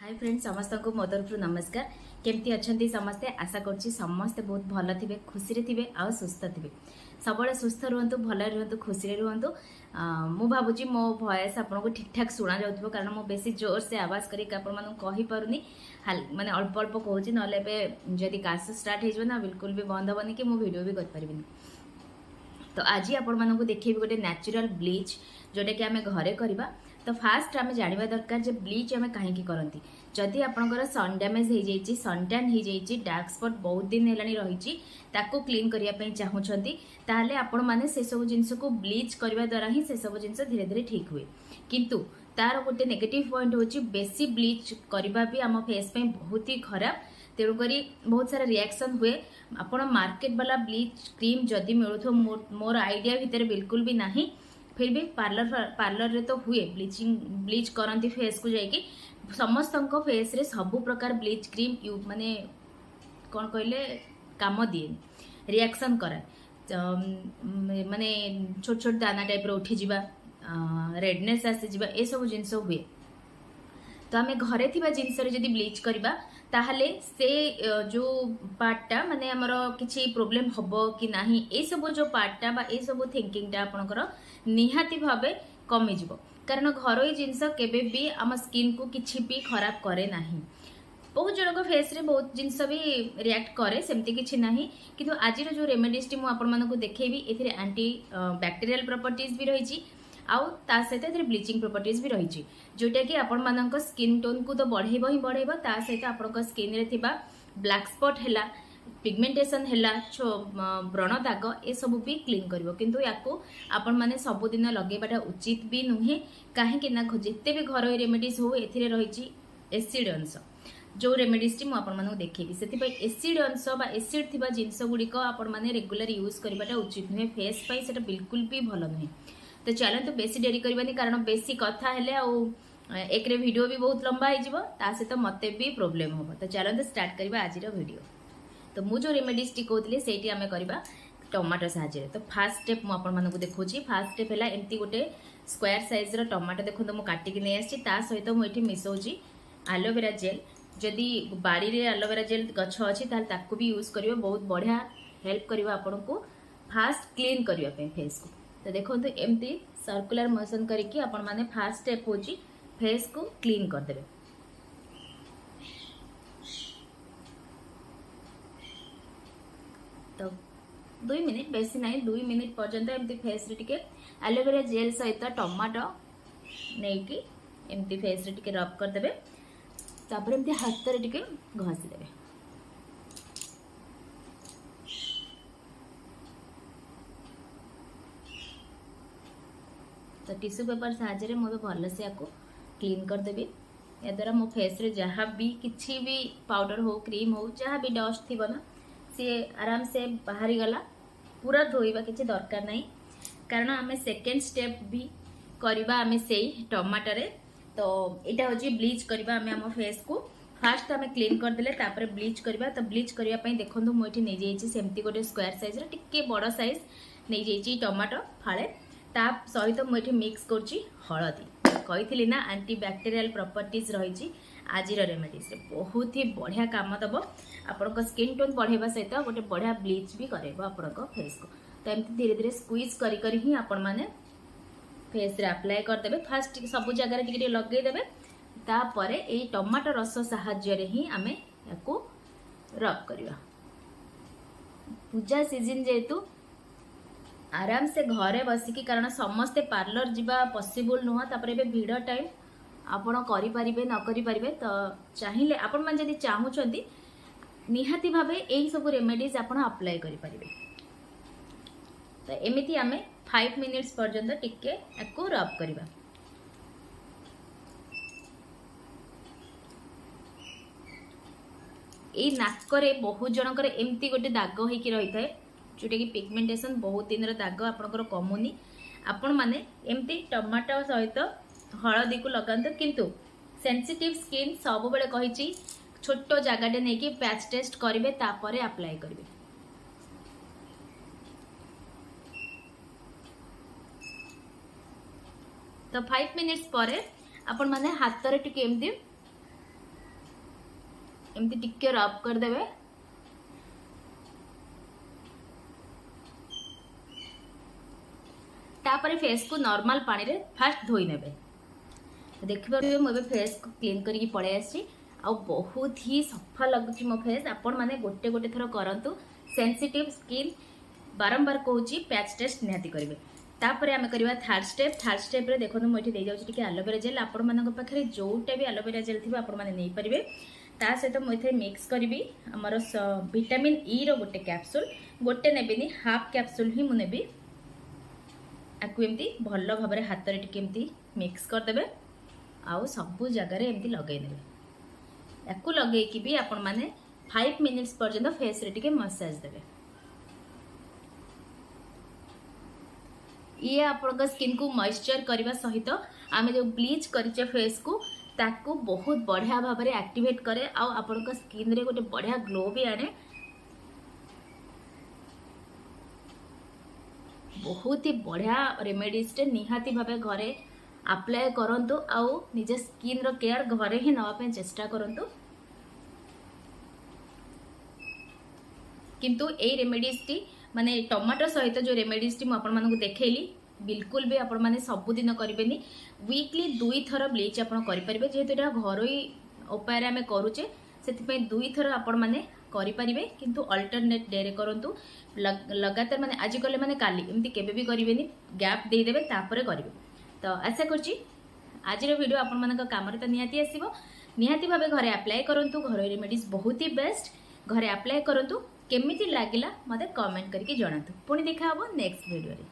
Hi friends समस्त को मो तरफ नमस्कार केमती अच्छा समस्ते आशा करुँची समस्ते बहुत भल थे खुशी थे आ सुस्थ थे सब सुस्थ रुहतु भल रुहतु खुशी रुहतु मु भावुची मो भॉइस आपको ठीक ठाक शुणा जाऊँ कारण मुझे बेसी जोर से आवाज कहीपरनी माने अल्प अल्प कहूँ ना जदि काश स्टार्ट हो बिल्कुल भी बंद हेनी कि मुझे वीडियो भी कर तो आज आपण देखिए गोटे नेचुरल ब्लीच जोटा कि आम घरे करवा तो फास्ट आम जानवा दरकार जे ब्लीच आम कहीं करती जदि आपंकर सन डैमेज हो जाइए सन टैन हो जाइए डार्क स्पॉट बहुत दिन है रही क्लीन करने चाहूँगी ताहले आपण मैंने से सब जिनस को ब्लीच करने द्वारा ही से सब जिनस धीरे धीरे ठीक हुए किंतु तार गोटे नेगेटिव पॉइंट हूँ बेसी ब्लीच करवा भी आम फेस पे बहुत ही खराब तेणुक बहुत सारा रिएक्शन हुए आपण मार्केट वाला ब्लीच क्रीम जदि मिलू मोर आइडिया भितर बिल्कुल भी नहीं फिर भी पार्लर रे तो हुए ब्लीच करती फेस को जाइए समस्त फेस रे सबु प्रकार ब्लीच क्रीम माने कौन कहले काम दिए रिएक्शन कराए माने छोट छोट दाना टाइप रो उठी जिबा रेडनेस आसी जिबा ए सब जिनस हुए तो आम घरे थिबा जिनस रे जदि ब्लीच करबा ताहले से जो पार्टा माने हमर किछि प्रॉब्लम हबो कि नाही ए सब जो पार्टा बा ए सब थिंकिंगटा आपनकर निहाती भाबे कमी जिवो कारण घरोई जिनस केबे भी आम स्किन को किछि भी खराब करे नाही बहुत जनक फेस रे बहुत जिनस भी रिएक्ट करे सेमती किछि नाही किंतु आजिर जो रेमेडीज टी मु आपन मानको देखेबी एथिरे एंटी बैक्टीरियल प्रॉपर्टीज भी रहिछि आउ ता सहित एथिरे ब्लीचिंग प्रॉपर्टीज भी रहिछि जोटा कि आपण मानक स्किन टोन को तो बढ़ेबो ही बढ़ेबो ता सहित आपनक स्किन रे थिबा ब्लैक स्पॉट हैला पिगमेंटेशन हैला व्रण दाग ए सब भी क्लीन करिवो किंतु याको आपण माने सब दिन लगेबाटा उचित भी नुहे काहे कि ना जिते भी घरोई रेमेडीज हो एथिरे रहिछि एसिड अंश जो रेमेडीज टी मु आपण मानक देखेबी सेति पई एसिड अंश बा एसिड थिबा जिंस गुडी को आपण माने रेगुलर यूज करबाटा उचित नुहे फेस पई सेटा बिल्कुल भी भलो नुहे तो चलते बेसी डेरी करवानी कारण बेसी कथा हेले एक रे वीडियो भी बहुत लंबा हो सहित मते भी प्रॉब्लम हम तो चलते स्टार्ट करवा आज वीडियो तो मु जो रेमेडीज टी कहती से आम करवा टमाटो साहाय्य तो फास्ट स्टेप मुझे देखुची फास्ट स्टेप है एमती गोटे स्क्वायर साइज रो टमाटो देखो तो मुझे काटिकी नहीं आसी सहित मुझे मिसौची एलोवेरा जेल जदि बाड़ी रे एलोवेरा जेल गछ अच्छी ताकू भी यूज कर बहुत बढ़िया हेल्प कर आपन को फास्ट क्लीन करने फेस को तो देखो तो एमती सर्कुलर मोशन करके आपण माने फास्ट स्टेप होची फेस को क्लीन कर देबे तो 2 मिनिट बेसी नहीं 2 मिनिट पर्यंत एमती फेस रे टिके एलोवेरा जेल सहित टमाटो नहीं कि एमती फेस रे टिके रब कर देबे तापर एमती हाथ रे टिके घसी देबे तो टिश्यू पेपर साहाय्य मुझे भल से आपको क्लीन करदेवी या द्वारा मो फेस रे जहाँ भी किसी भी पाउडर हो क्रीम हो जहाँ भी डस्ट थी ना सी आराम से बाहरी गला पूरा धोइबा किसी दरकार नहीं कारण आम सेकेंड स्टेप भी करवा आम से टमाटर तो यहाँ हूँ ब्लीच करवा आम फेस को फास्ट आम क्लीन करदे तापर ब्लीच करवा तो ब्लीच करने देखो मुझे नहीं जाइए सेमती गोटे स्क्वायर साइज टिके बड़ साइज नहीं जाइए टमाटो फाड़े ता सहित मुझे मिक्स करुँची हलदी कही ना एंटी बैक्टीरियल प्रॉपर्टीज रही आज रेमेडीज बहुत ही बढ़िया काम दब आपण स्किन टोन बढ़ेवा सहित गोटे बढ़िया ब्लीच भी करेब आपण फेस को तो एमती धीरे धीरे स्क्वीज करी ही आपण मैंने फेस रे अप्लाई करदे फास्ट सब जगह टिके लगेदेवे तापर ये टमाटो रस साहाय्य ही आम या रब करवा पूजा सीजन जेहेतु आराम से घरे बसिकी कारण समस्ते पार्लर जीवा पॉसिबल नुह तापर एबे भीड़ टाइम आपण करि परिबे न करि परिबे तो चाहिए आपण मन जदि चाहूचंती निहाती भाबे एही सब रेमेडीज आपण अप्लाई करि परिबे तो एमिति आमे 5 मिनिट्स पर्यंत टिके एको रब करबा ए नाकरे बहुत जनकर एमती गोटे दाग होइकी रही थाए जोटा कि पिगमेंटेशन बहुत दिन दाग आपंकर कमुनी आपण मैंने एमती टमाटो सहित हलदी को लगाते किंतु सेंसिटिव स्किन सब बेले कही छोट जगह नहीं कि पैच टेस्ट करेंगे तापर अप्लाई करेंगे तो 5 मिनिट्स पर आपण मैंने हाथ रे टिके एमती एमती टिके रब करदेवे। तापर फेस को नॉर्मल पानी रे फास्ट धोई नेबे। देखिए मुझे फेस को क्लीन करके पड़े आसी आ बहुत ही सफा लगुच मो फेस। आपण माने गोटे गोटे थर करंतु सेंसिटिव स्किन बारंबार कहूँ पैच टेस्ट निहाती करेंगे। तापर आम करवा थर्ड स्टेप रे देखो मुझे दे जाऊँ टी एलोवेरा जेल आपण मान पाखे जोटा भी एलोवेरा जेल थी आपण मैंने नहीं पारे। ता सहित मुझे मिक्स करी आमर विटामिन ई रो गोटे कैप्सूल गोटे नेबिनी हाफ कैप्सूल ही मुझे आपको एमती भल भाव हाथ में टी मिक्स करदे आउ सबू जगार एमती लगेदेवे। या लगे भी आपण मैंने 5 मिनिट्स पर्यंत फेस रे टी मसाज देवे। ये आपण स्किन को मॉइस्चर करने सहित आम जो ब्लीच करिचे फेस को ताकू बहुत बढ़िया भाव में एक्टिवेट करे आउ आपण स्किन रे गोटे बढ़िया ग्लो भी आने। बहुत ही बढ़िया रेमेडीज टे निहाती भाव घरे अप्लाई करंतु आउ निज स्किन रो केयर घरे ही नवा चेष्टा करंतु। किंतु ए रेमेडीज टी माने टमाटो सहित जो रेमेडीज टी आपण मानकु देखैली बिल्कुल भी आपण माने सबुदिन करेंगे। वीकली 2 थर ब्लीच आपण करेंगे जेहेतु यहाँ घरोई उपाय आम करुचे से 2 थर आपण मैंने करेंगे। किंतु अल्टरनेट डे रे करंतु लगातार माने आज कले माने काली एमती केबे भी करेंगे गैप दे देबे तापर करेंगे। तो आशा करछि आज वीडियो आपण मानक काम रे तो निहाती आसीबो। निहाती भाबे घरे अप्लाई करंतु घर रेमेडीज बहुत ही बेस्ट घरे अप्लाई करंतु। केमिति लागिला मते कमेंट करके जणातु। पुणी देखा हबो नेक्स्ट वीडियो रे।